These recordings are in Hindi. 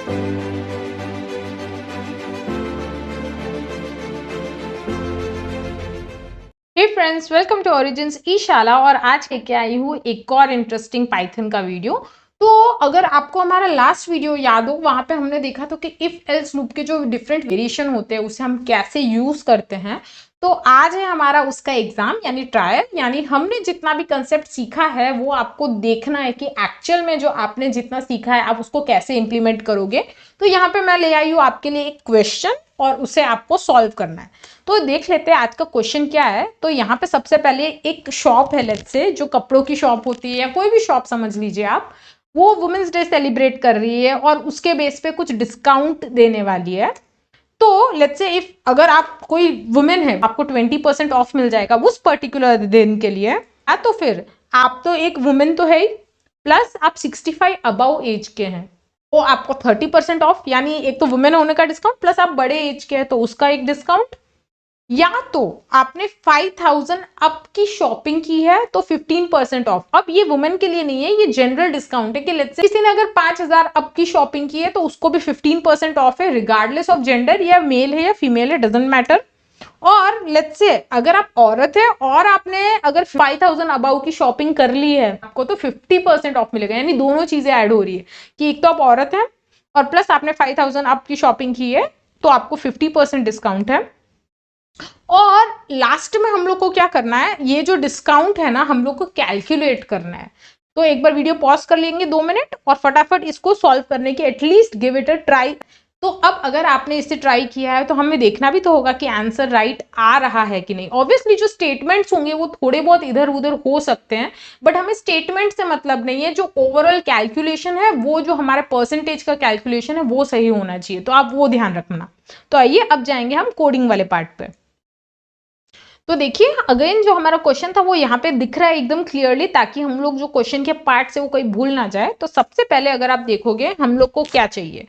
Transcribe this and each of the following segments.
Hey friends, welcome to origins e शाला। और आज लेके आई हूँ एक और इंटरेस्टिंग पाइथन का वीडियो। तो अगर आपको हमारा लास्ट वीडियो याद हो, वहां पे हमने देखा था कि इफ एल्स लूप के जो डिफरेंट वेरिएशन होते हैं उसे हम कैसे यूज करते हैं। तो आज है हमारा उसका एग्जाम यानी ट्रायल, यानी हमने जितना भी कंसेप्ट सीखा है वो आपको देखना है कि एक्चुअल में जो आपने जितना सीखा है आप उसको कैसे इंप्लीमेंट करोगे। तो यहाँ पे मैं ले आई हूँ आपके लिए एक क्वेश्चन और उसे आपको सॉल्व करना है। तो देख लेते हैं आज का क्वेश्चन क्या है। तो यहाँ पे सबसे पहले एक शॉप है, लेट्स से जो कपड़ों की शॉप होती है या कोई भी शॉप समझ लीजिए आप, वो वुमेन्स डे सेलिब्रेट कर रही है और उसके बेस पे कुछ डिस्काउंट देने वाली है। तो लेट्स से इफ अगर आप कोई वुमेन है, आपको 20% ऑफ मिल जाएगा उस पर्टिकुलर दिन के लिए। तो फिर आप तो एक वुमेन तो है ही, प्लस आप 65 अबव एज के हैं तो आपको 30% ऑफ, यानी एक तो वुमेन होने का डिस्काउंट प्लस आप बड़े एज के हैं तो उसका एक डिस्काउंट। या तो आपने 5000 अप की शॉपिंग की है तो 15% ऑफ। अब ये वुमेन के लिए नहीं है, ये जनरल डिस्काउंट है कि लेट्स से किसी ने अगर 5000 अप की शॉपिंग की है तो उसको भी 15% ऑफ है, रिगार्डलेस ऑफ जेंडर, या मेल है या फीमेल है, डजेंट मैटर। और लेट्स से अगर आप औरत है और आपने अगर 5000 अबाउ की शॉपिंग कर ली है, आपको तो 50% ऑफ मिलेगा। यानी दोनों चीजें ऐड हो रही है कि एक तो आप औरत है और प्लस आपने 5000 अप की शॉपिंग की है तो आपको 50% डिस्काउंट है। और लास्ट में हम लोग को क्या करना है, ये जो डिस्काउंट है ना हम लोग को कैलकुलेट करना है। तो एक बार वीडियो पॉज कर लेंगे 2 मिनट और फटाफट इसको सॉल्व करने की at least give it a try. तो अब अगर आपने इसे ट्राई किया है तो हमें देखना भी तो होगा कि आंसर राइट आ रहा है कि नहीं। ऑब्वियसली जो स्टेटमेंट्स होंगे वो थोड़े बहुत इधर उधर हो सकते हैं, बट हमें स्टेटमेंट से मतलब नहीं है, जो ओवरऑल कैलकुलेशन है वो जो हमारे परसेंटेज का कैलकुलेशन है वो सही होना चाहिए। तो आप वो ध्यान रखना। तो आइए अब जाएंगे हम कोडिंग वाले पार्ट पे। तो देखिए अगेन जो हमारा क्वेश्चन था वो यहाँ पे दिख रहा है एकदम क्लियरली, ताकि हम लोग जो क्वेश्चन के पार्ट से वो कोई भूल ना जाए। तो सबसे पहले अगर आप देखोगे हम लोग को क्या चाहिए,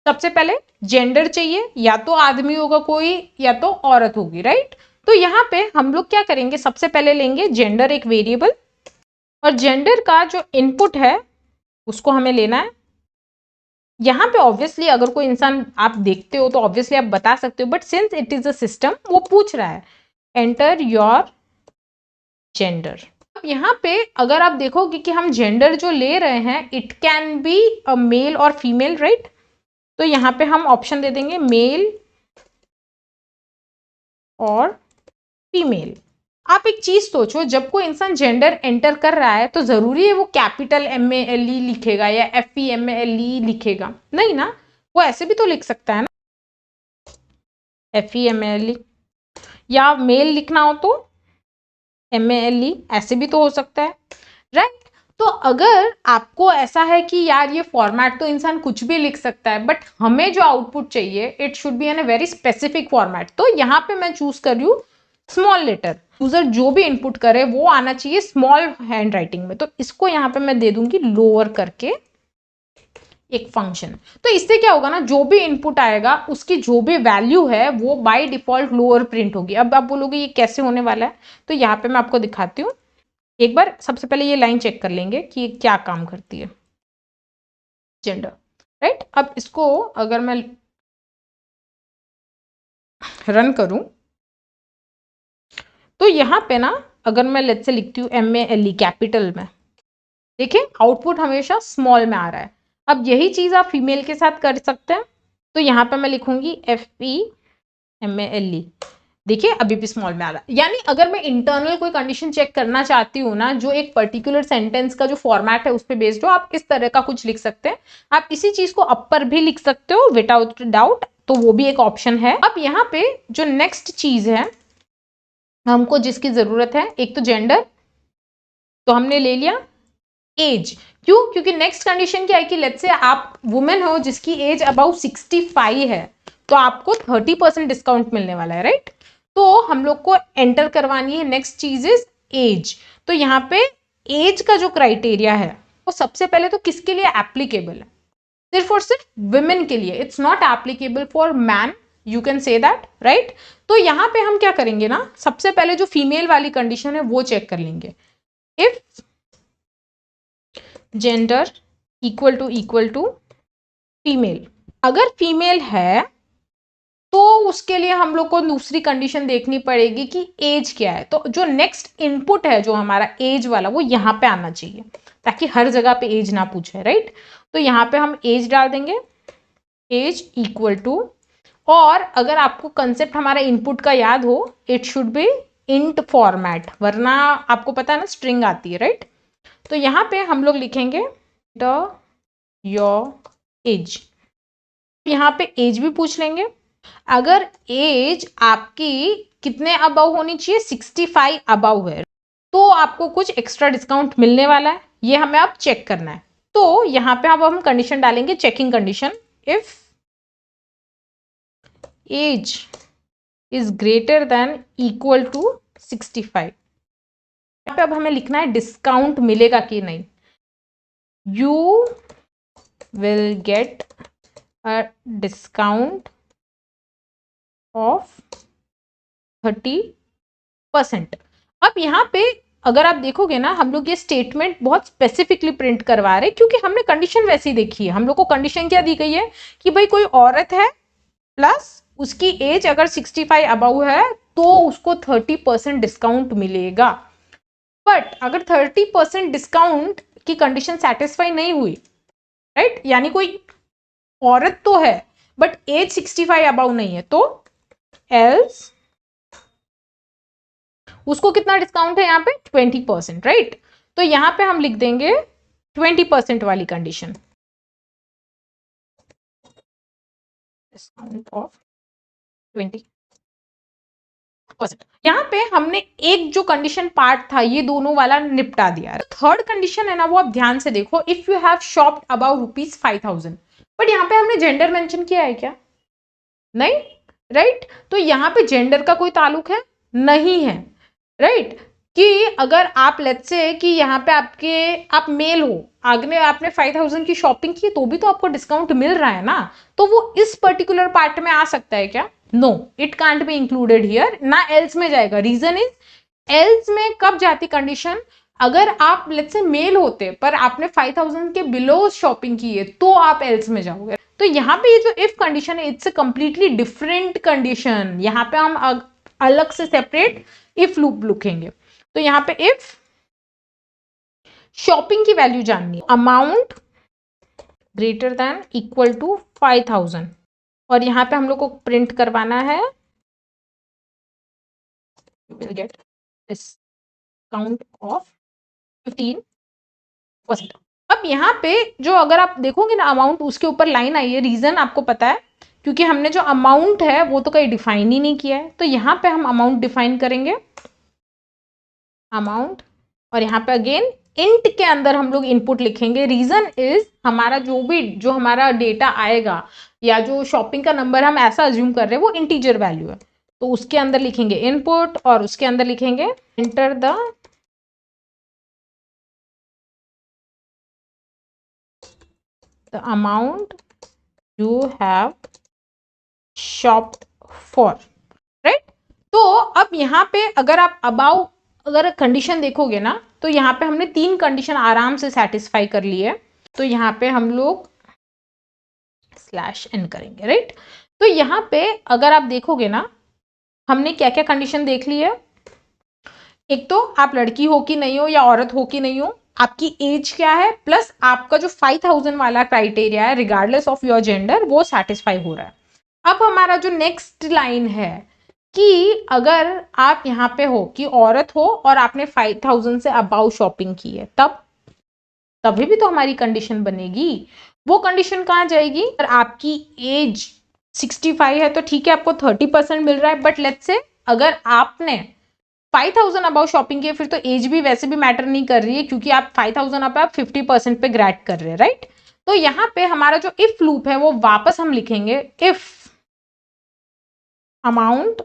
सबसे पहले जेंडर चाहिए, या तो आदमी होगा कोई या तो औरत होगी, राइट। तो यहाँ पे हम लोग क्या करेंगे, सबसे पहले लेंगे जेंडर एक वेरिएबल, और जेंडर का जो इनपुट है उसको हमें लेना है। यहाँ पे ऑब्वियसली अगर कोई इंसान आप देखते हो तो ऑब्वियसली आप बता सकते हो, but since it is a system वो पूछ रहा है एंटर योर जेंडर। अब यहाँ पे अगर आप देखोगे कि हम जेंडर जो ले रहे हैं it can be a male और फीमेल, राइट। तो यहाँ पे हम ऑप्शन दे देंगे मेल और फीमेल। आप एक चीज सोचो, जब कोई इंसान जेंडर एंटर कर रहा है तो जरूरी है वो कैपिटल MALE लिखेगा या FEMALE लिखेगा? नहीं ना, वो ऐसे भी तो लिख सकता है ना, FEMALE, या मेल लिखना हो तो MALE, ऐसे भी तो हो सकता है, राइट। तो अगर आपको ऐसा है कि यार ये फॉर्मेट तो इंसान कुछ भी लिख सकता है, बट हमें जो आउटपुट चाहिए it should be in a very specific format, तो यहाँ पे मैं चूज कर रही हूँ स्मॉल लेटर। यूजर जो भी इनपुट करे वो आना चाहिए स्मॉल हैंड राइटिंग में। तो इसको यहाँ पे मैं दे दूंगी लोअर करके एक फंक्शन। तो इससे क्या होगा ना, जो भी इनपुट आएगा उसकी जो भी वैल्यू है वो बाय डिफॉल्ट लोअर प्रिंट होगी। अब आप बोलोगे ये कैसे होने वाला है, तो यहाँ पे मैं आपको दिखाती हूँ। एक बार सबसे पहले ये लाइन चेक कर लेंगे कि ये क्या काम करती है, जेंडर, राइट। अब इसको अगर मैं रन करूं तो यहाँ पे ना अगर मैं लेट्स से लिखती हूँ MALE कैपिटल में, देखिए आउटपुट हमेशा स्मॉल में आ रहा है। अब यही चीज आप फीमेल के साथ कर सकते हैं। तो यहाँ पे मैं लिखूंगी FEMALE, देखिए अभी भी स्मॉल में आ रहा है। यानी अगर मैं इंटरनल कोई कंडीशन चेक करना चाहती हूँ ना, जो एक पर्टिकुलर सेंटेंस का जो फॉर्मेट है उस पर बेस्ड हो, आप इस तरह का कुछ लिख सकते हैं। आप इसी चीज को अपर भी लिख सकते हो विदाउट डाउट, तो वो भी एक ऑप्शन है। अब यहाँ पे जो नेक्स्ट चीज है हमको जिसकी जरूरत है, एक तो जेंडर तो हमने ले लिया, एज क्यों, क्योंकि नेक्स्ट कंडीशन क्या है कि लेट्स से आप वुमेन हो जिसकी एज अबाउट 65 है तो आपको 30% डिस्काउंट मिलने वाला है, राइट। तो हम लोग को एंटर करवानी है नेक्स्ट चीज इज एज। तो यहाँ पे एज का जो क्राइटेरिया है वो सबसे पहले तो किसके लिए एप्लीकेबल है, सिर्फ और सिर्फ वुमेन के लिए, it's not applicable for man, you can say that, right. तो यहाँ पे हम क्या करेंगे ना, सबसे पहले जो फीमेल वाली कंडीशन है वो चेक कर लेंगे। If gender equal to female, अगर फीमेल है तो उसके लिए हम लोग को दूसरी कंडीशन देखनी पड़ेगी कि एज क्या है। तो जो नेक्स्ट इनपुट है जो हमारा एज वाला वो यहाँ पे आना चाहिए, ताकि हर जगह पे एज ना पूछे, राइट। तो यहाँ पे हम एज डाल देंगे, एज इक्वल टू, और अगर आपको कंसेप्ट हमारा इनपुट का याद हो, it should be int format, वरना आपको पता है ना स्ट्रिंग आती है, राइट। तो यहाँ पे हम लोग लिखेंगे द योर एज, यहाँ पे एज भी पूछ लेंगे। अगर एज आपकी कितने अबव होनी चाहिए, 65 अबव है, तो आपको कुछ एक्स्ट्रा डिस्काउंट मिलने वाला है, ये हमें अब चेक करना है। तो यहाँ पे अब हम कंडीशन डालेंगे, checking condition, if age is greater than equal to 65। यहाँ पे अब हमें लिखना है डिस्काउंट मिलेगा कि नहीं। You will get a discount of 30%। अब यहाँ पे अगर आप देखोगे ना, हम लोग ये स्टेटमेंट बहुत स्पेसिफिकली प्रिंट करवा रहे हैं, क्योंकि हमने कंडीशन वैसी देखी है। हम लोग को कंडीशन क्या दी गई है कि भाई कोई औरत है प्लस उसकी एज अगर 65 अबव है तो उसको 30% डिस्काउंट मिलेगा। बट अगर 30% डिस्काउंट की कंडीशन सेटिस्फाई नहीं हुई, राइट, यानी कोई औरत तो है बट एज 65 अबव नहीं है, तो एल्स उसको कितना डिस्काउंट है यहाँ पे 20%, राइट। तो यहाँ पे हम लिख देंगे 20% वाली कंडीशन, डिस्काउंट ऑफ 20%। यहाँ पे हमने एक जो कंडीशन पार्ट था ये दोनों वाला निपटा दिया। थर्ड कंडीशन है ना, वो आप ध्यान से देखो, if you have शॉप्ड about ₹5,000, but यहाँ पे हमने जेंडर मेंशन किया है क्या? नहीं, राइट। तो यहाँ पे जेंडर का कोई ताल्लुक है नहीं है, राइट। कि अगर आप लेट्स से कि यहाँ पे आप मेल हो, आगे आपने 5,000 की शॉपिंग की, तो भी तो आपको डिस्काउंट मिल रहा है ना, तो वो इस पर्टिकुलर पार्ट में आ सकता है क्या? No, it can't be included here, ना एल्स में जाएगा। रीजन इज, एल्स में कब जाती कंडीशन, अगर आप लेट्स से मेल होते पर आपने 5,000 के बिलो शॉपिंग की है तो आप एल्स में जाओगे। तो यहाँ पे ये जो इफ कंडीशन है, it's a completely different condition. यहाँ पे हम अलग से सेपरेट इफ लूप लिखेंगे। तो यहाँ पे इफ शॉपिंग की वैल्यू जाननी है, amount greater than equal to 5,000, और यहाँ पे हम लोग को प्रिंट करवाना है you will get discount of 15%। अब यहाँ पे जो अगर आप देखोगे ना अमाउंट, उसके ऊपर लाइन आई है, रीजन आपको पता है, क्योंकि हमने जो अमाउंट है वो तो कहीं डिफाइन ही नहीं किया है। तो यहाँ पे हम अमाउंट डिफाइन करेंगे, अमाउंट, और यहाँ पे अगेन इंट के अंदर हम लोग इनपुट लिखेंगे। रीजन इज, हमारा जो हमारा डेटा आएगा या जो शॉपिंग का नंबर हम ऐसा अज्यूम कर रहे हैं वो इंटीजर वैल्यू है, तो उसके अंदर लिखेंगे इनपुट और उसके अंदर लिखेंगे enter the amount you have शॉप्ड for, right. तो अब यहाँ पे अगर आप अगर कंडीशन देखोगे ना, तो यहाँ पे हमने 3 कंडीशन आराम से सेटिस्फाई कर ली है। तो यहाँ पे हम लोग /n करेंगे, राइट। तो यहाँ पे अगर आप देखोगे ना, हमने क्या क्या कंडीशन देख ली है। एक तो आप लड़की हो कि नहीं हो या औरत हो कि नहीं हो, आपकी एज क्या है, प्लस आपका जो 5,000 वाला क्राइटेरिया है रिगार्डलेस ऑफ योर जेंडर, वो सेटिस्फाई हो रहा है। अब हमारा जो नेक्स्ट लाइन है कि अगर आप यहाँ पे हो कि औरत हो और आपने 5,000 से अबाउ शॉपिंग की है, तभी भी तो हमारी कंडीशन बनेगी। वो कंडीशन कहाँ जाएगी? अगर आपकी एज 65 है तो ठीक है, आपको 30% मिल रहा है, बट लेट्स से अगर आपने 5,000 अबाउ शॉपिंग की है, फिर तो एज भी वैसे भी मैटर नहीं कर रही है, क्योंकि आप 5,000 अब आप 50% पे ग्रैड कर रहे हैं, राइट। तो यहाँ पे हमारा जो इफ लूप है वो वापस हम लिखेंगे, if amount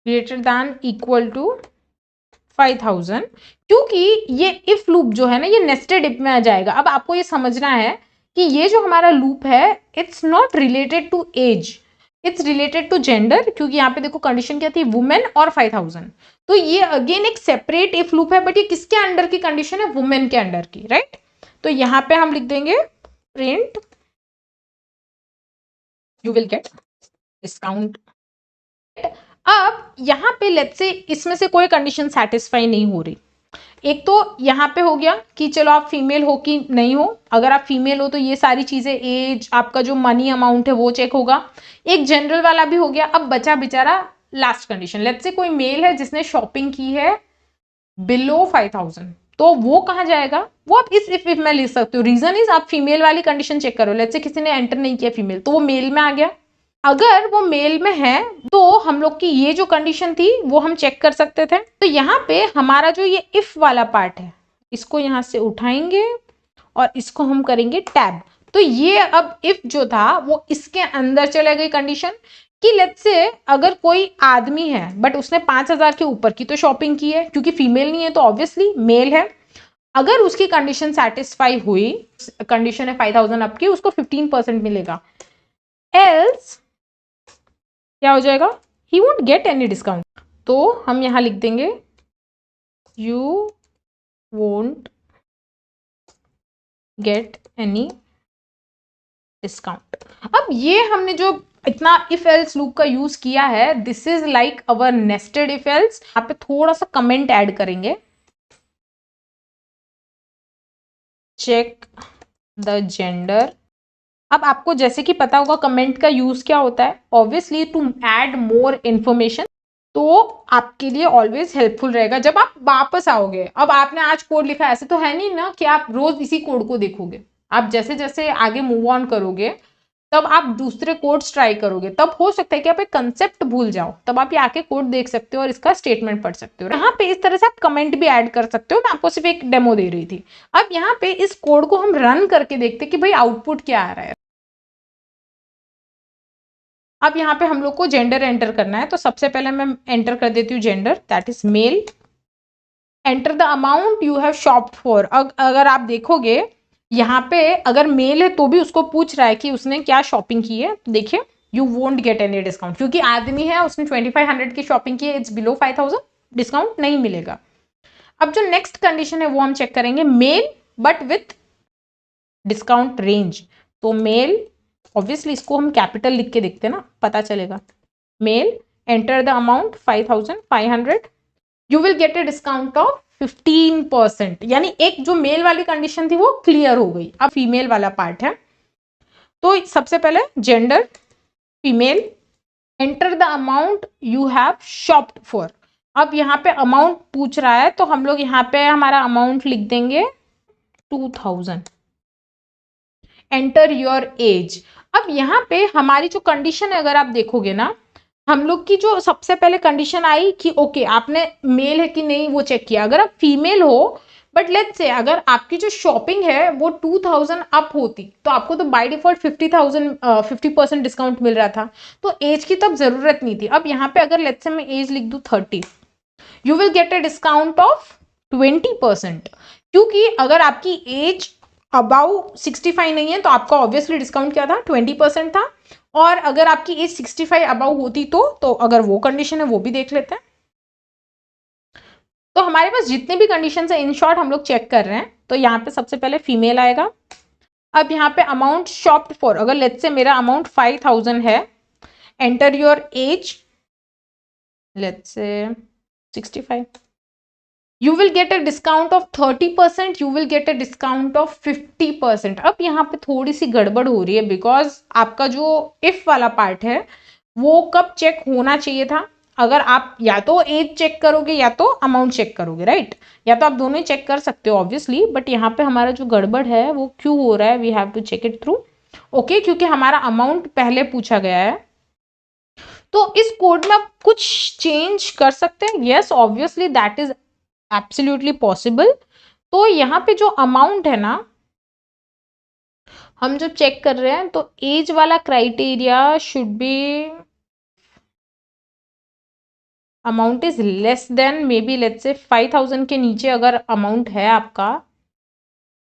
greater than equal to 5,000, क्योंकि ये इफ लूप जो है ना ये नेस्टेड इफ में आ जाएगा। अब आपको ये समझना है कि ये जो हमारा लूप है it's not related to age, it's related to gender, क्योंकि यहाँ पे देखो कंडीशन क्या थी, वुमेन और 5,000। तो ये अगेन एक सेपरेट इफ लूप है, बट ये किसके अंडर की कंडीशन है? वुमेन के अंडर की, राइट। तो यहाँ पे हम लिख देंगे print you will get discount. अब यहाँ पे लेट्स से इसमें से कोई कंडीशन सेटिस्फाई नहीं हो रही। एक तो यहाँ पे हो गया कि चलो आप फीमेल हो कि नहीं हो, अगर आप फीमेल हो तो ये सारी चीजें, एज, आपका जो मनी अमाउंट है वो चेक होगा। एक जनरल वाला भी हो गया। अब बचा बेचारा लास्ट कंडीशन। लेट्स से कोई मेल है जिसने शॉपिंग की है बिलो 5000, तो वो कहाँ जाएगा? वो आप इस इफ में लिख सकते हो। रीजन इज आप फीमेल वाली कंडीशन चेक करो। लेट्स से किसी ने एंटर नहीं किया फीमेल, तो वो मेल में आ गया। अगर वो मेल में है तो हम लोग की ये जो कंडीशन थी वो हम चेक कर सकते थे। तो यहाँ पे हमारा जो ये इफ वाला पार्ट है, इसको यहां से उठाएंगे और इसको हम करेंगे टैब। तो ये अब इफ जो था वो इसके अंदर चले गई कंडीशन कि लेट्स से अगर कोई आदमी है बट उसने 5000 के ऊपर की तो शॉपिंग की है, क्योंकि फीमेल नहीं है तो ऑब्वियसली मेल है। अगर उसकी कंडीशन सेटिस्फाई हुई, कंडीशन है 5000 अप की, उसको 15% मिलेगा। एल्स क्या हो जाएगा? He won't get any discount. तो हम यहां लिख देंगे you won't get any discount. अब ये हमने जो इतना इफ एल्स लूप का यूज किया है, this is like our nested if else. यहाँ पे थोड़ा सा कमेंट ऐड करेंगे, चेक द जेंडर। अब आपको जैसे कि पता होगा कमेंट का यूज क्या होता है, obviously to add more information. तो आपके लिए ऑलवेज हेल्पफुल रहेगा जब आप वापस आओगे। अब आपने आज कोड लिखा, ऐसे तो है नहीं ना कि आप रोज इसी कोड को देखोगे। आप जैसे जैसे आगे मूव ऑन करोगे तब आप दूसरे कोड्स ट्राई करोगे, तब हो सकता है कि आप एक कंसेप्ट भूल जाओ, तब आप ये आके कोड देख सकते हो और इसका स्टेटमेंट पढ़ सकते हो। यहाँ पे इस तरह से आप कमेंट भी ऐड कर सकते हो। मैं आपको सिर्फ एक डेमो दे रही थी। अब यहाँ पे इस कोड को हम रन करके देखते कि भाई आउटपुट क्या आ रहा है। अब यहाँ पे हम लोग को जेंडर एंटर करना है, तो सबसे पहले मैं एंटर कर देती हूँ gender, that is male. Enter the amount you have शॉप्ड for. अगर आप देखोगे यहाँ पे अगर मेल है तो भी उसको पूछ रहा है कि उसने क्या शॉपिंग की है। तो देखिए you won't get any discount, क्योंकि आदमी है उसने 2500 की शॉपिंग की है, इट्स बिलो 5000, डिस्काउंट नहीं मिलेगा। अब जो नेक्स्ट कंडीशन है वो हम चेक करेंगे, male but with discount range. तो मेल, ऑब्वियसली इसको हम कैपिटल लिख के देखते हैं ना, पता चलेगा। Male, enter the amount 5500, you will get a discount of 15%। यानी एक जो मेल वाली कंडीशन थी वो क्लियर हो गई। अब फीमेल वाला पार्ट है, तो सबसे पहले gender female, enter the amount you have शॉप्ड for. अब यहाँ पे अमाउंट पूछ रहा है तो हम लोग यहाँ पे हमारा अमाउंट लिख देंगे 2000। Enter your age. अब यहाँ पे हमारी जो कंडीशन है अगर आप देखोगे ना, हम लोग की जो सबसे पहले कंडीशन आई कि ओके आपने मेल है कि नहीं वो चेक किया। अगर आप फीमेल हो बट लेट्स से अगर आपकी जो शॉपिंग है वो 2000 अप होती तो आपको तो बाय डिफॉल्ट 50% डिस्काउंट मिल रहा था, तो एज की तब जरूरत नहीं थी। अब यहाँ पे अगर लेट्स से मैं एज लिख दूं 30, you will get a discount of 20%। क्योंकि अगर आपकी एज अबाउ 65 नहीं है तो आपका ऑब्वियसली डिस्काउंट क्या था, 20% था। और अगर आपकी एज 65 अबाउ होती तो अगर वो कंडीशन है वो भी देख लेते हैं। तो हमारे पास जितने भी कंडीशन है इन शॉर्ट हम लोग चेक कर रहे हैं। तो यहाँ पे सबसे पहले फीमेल आएगा। अब यहाँ पे अमाउंट शॉप्ड फॉर, अगर लेट्स से मेरा अमाउंट 5000 है, enter your age, let's say 65, you will get a discount of 30%, you will get a discount of 50%। अब यहाँ पे थोड़ी सी गड़बड़ हो रही है बिकॉज आपका जो इफ वाला पार्ट है वो कब चेक होना चाहिए था? अगर आप या तो एज चेक करोगे या तो अमाउंट चेक करोगे, राइट? या तो आप दोनों ही चेक कर सकते हो ऑब्वियसली, बट यहाँ पे हमारा जो गड़बड़ है वो क्यों हो रहा है, we have to check it through. Okay, क्योंकि हमारा अमाउंट पहले पूछा गया है। तो इस कोड में आप कुछ चेंज कर सकते हैं। Yes, obviously that is absolutely possible. तो यहाँ पे जो अमाउंट है ना, हम जब चेक कर रहे हैं तो एज वाला criteria should be amount is less than may be let's say 5000 के नीचे अगर अमाउंट है आपका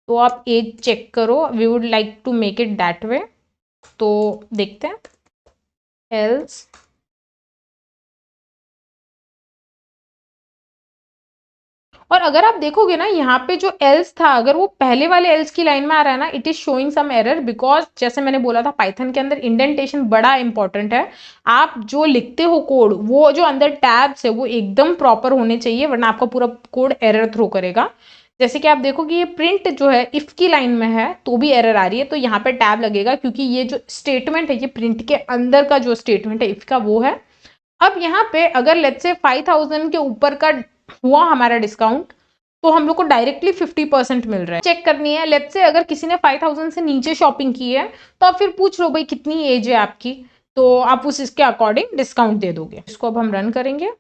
तो आप एज चेक करो। We would like to make it that way. तो देखते हैं, एल्स और अगर आप देखोगे ना यहाँ पे जो एल्स था, अगर वो पहले वाले एल्स की लाइन में आ रहा है ना, it is showing some error, because जैसे मैंने बोला था पाइथन के अंदर इंडेंटेशन बड़ा इंपॉर्टेंट है। आप जो लिखते हो कोड, वो जो अंदर टैब्स है वो एकदम प्रॉपर होने चाहिए, वरना आपका पूरा कोड एरर थ्रो करेगा। जैसे कि आप देखो कि ये प्रिंट जो है इफ की लाइन में है तो भी एरर आ रही है, तो यहाँ पे टैब लगेगा, क्योंकि ये जो स्टेटमेंट है ये प्रिंट के अंदर का जो स्टेटमेंट है इफ का वो है। अब यहाँ पे अगर लेट्स से 5000 के ऊपर का हुआ हमारा डिस्काउंट, तो हम लोग को डायरेक्टली 50% मिल रहा है। चेक करनी है, लेट्स से अगर किसी ने 5000 से नीचे शॉपिंग की है तो आप फिर पूछ लो भाई कितनी एज है आपकी, तो आप उस इसके अकॉर्डिंग डिस्काउंट दे दोगे। इसको अब हम रन करेंगे।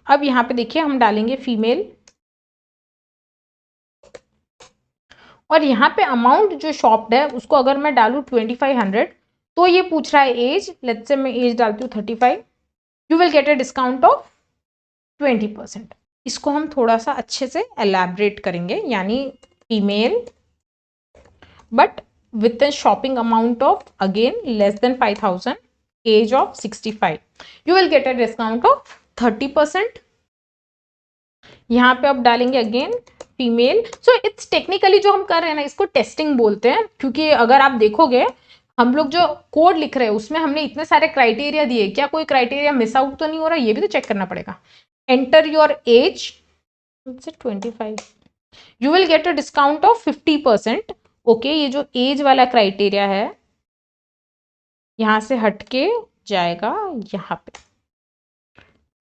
अब यहाँ पे देखिए हम डालेंगे फीमेल, और यहाँ पे अमाउंट जो शॉप्ड है उसको अगर मैं डालूँ 2500, तो ये पूछ रहा है एज, लेट्स से मैं एज डालती हूँ 35, you will get a discount of 20%। इसको हम थोड़ा सा अच्छे से एलैबोरेट करेंगे, यानी female but with a shopping amount of again less than 5000, age of 65, you will get a discount of 30%। यहाँ पे आप डालेंगे again female. So it's technically जो हम कर रहे हैं ना इसको टेस्टिंग बोलते हैं, क्योंकि अगर आप देखोगे हम लोग जो कोड लिख रहे हैं उसमें हमने इतने सारे क्राइटेरिया दिए, क्या कोई क्राइटेरिया मिस आउट तो नहीं हो रहा, ये भी तो चेक करना पड़ेगा। Enter your age 25, you will get a discount of 50%। Okay, ये जो एज वाला क्राइटेरिया है यहां से हटके जाएगा यहाँ पे,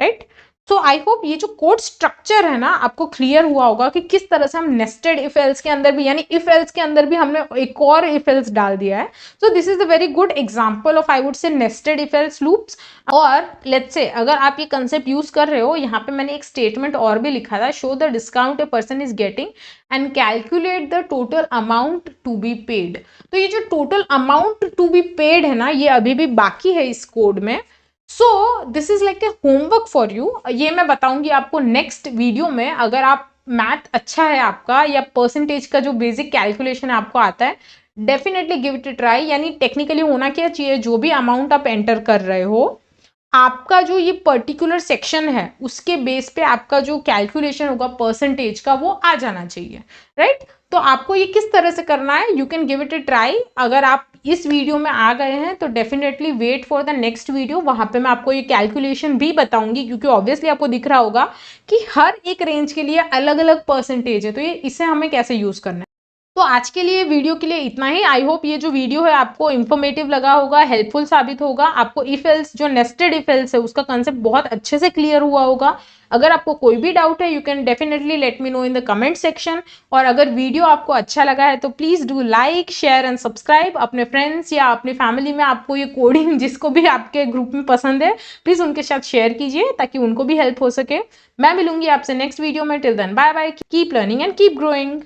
राइट। सो आई होप ये जो कोड स्ट्रक्चर है ना आपको क्लियर हुआ होगा कि किस तरह से हम नेस्टेड इफ एल्स के अंदर भी, यानी इफ एल्स के अंदर भी हमने एक और इफ एल्स डाल दिया है। So this is a very good example of I would say nested if else loops. और लेट्स से अगर आप ये कंसेप्ट यूज कर रहे हो, यहाँ पे मैंने एक स्टेटमेंट और भी लिखा था, show the discount a person is getting and calculate the total amount to be paid. तो ये जो total amount to be paid है ना ये अभी भी बाकी है इस कोड में। So this is like a homework for you. ये मैं बताऊंगी आपको नेक्स्ट वीडियो में। अगर आप मैथ अच्छा है आपका, या परसेंटेज का जो बेसिक कैलकुलेशन आपको आता है, definitely give it a try. यानी टेक्निकली होना क्या चाहिए, जो भी अमाउंट आप एंटर कर रहे हो, आपका जो ये पर्टिकुलर सेक्शन है उसके बेस पे आपका जो कैलकुलेशन होगा परसेंटेज का वो आ जाना चाहिए, राइट। तो आपको ये किस तरह से करना है, you can give it a try. अगर आप इस वीडियो में आ गए हैं तो definitely wait for the next video, वहां पे मैं आपको ये कैलकुलेशन भी बताऊंगी, क्योंकि ऑब्वियसली आपको दिख रहा होगा कि हर एक रेंज के लिए अलग अलग परसेंटेज है, तो ये इसे हमें कैसे यूज करना है। तो आज के लिए वीडियो के लिए इतना ही। आई होप ये जो वीडियो है आपको इन्फॉर्मेटिव लगा होगा, हेल्पफुल साबित होगा। आपको इफ एल्स जो नेस्टेड इफ एल्स है उसका कंसेप्ट बहुत अच्छे से क्लियर हुआ होगा। अगर आपको कोई भी डाउट है you can definitely let me know in the comment section. और अगर वीडियो आपको अच्छा लगा है तो please do like, share and subscribe. अपने फ्रेंड्स या अपने फैमिली में आपको ये कोडिंग जिसको भी आपके ग्रुप में पसंद है प्लीज उनके साथ शेयर कीजिए, ताकि उनको भी हेल्प हो सके। मैं मिलूंगी आपसे नेक्स्ट वीडियो में। Till then bye bye, keep learning and keep growing.